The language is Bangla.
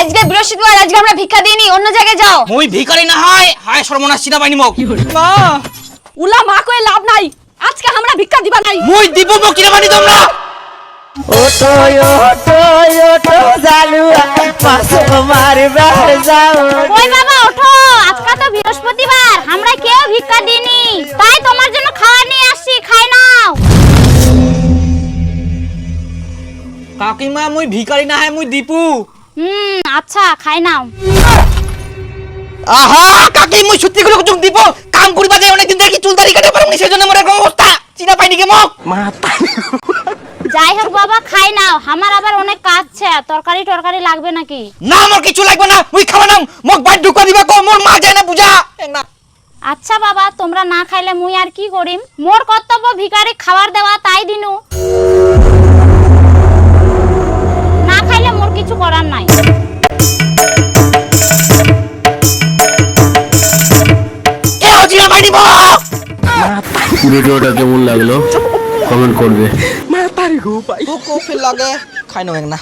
আজকে বৃহস্পতিবার, আজকে আমরা ভিক্ষা দিইনি, অন্য জায়গায় যাও। মুই ভিখারি না হয় হায় সর্বনাশ চিনা পাইনি মোক মা উলা মা কই লাভ নাই, আজকে আমরা ভিক্ষা দিবা নাই। মুই দিব মোক চিনা পাইনি তোমরা। ওটো ওটো ওটো জালুয়া পাশে মারবার যাও। ওই বাবা ওঠো, আজকে তো বৃহস্পতিবার, আমরা কেউ ভিক্ষা দিইনি, তাই তোমার জন্য খাবার নিয়ে আসছি, খাই নাও। কাকিমা মুই ভিখারি না হয় মুই দীপু। আচ্ছা খাই নাও। আহা কাকি মুই সত্যি করে কুচুক দিব, কাম করিবা যায় অনেকদিন দেখি চুল দাড়ি কাটে পারুনি, সেজন্য মোর এরকম অবস্থা। চিনা পাইনি কে মোক যাই হোক বাবা খাই নাও, আমার আবার অনেক কাজ আছে, তরকারি টরকারি লাগবে নাকি? না মোর কিছু লাগবে না, মুই খাওয়া নাম মোক বাইর ঢুকা দিবা কো, মোর মা যায় না বুঝা না। আচ্ছা বাবা তোমরা না খাইলে মুই আর কি করিম, মোর কর্তব্য ভিখারি খাবার দেওয়া, তাই দিনু। না খাইলে মোর কিছু করার নাই। কেউ চিনা পাইনি মোক। ভিডিওটা কেমন লাগলো কমেন্ট করবে। ভোক লাগে খাই নাও না।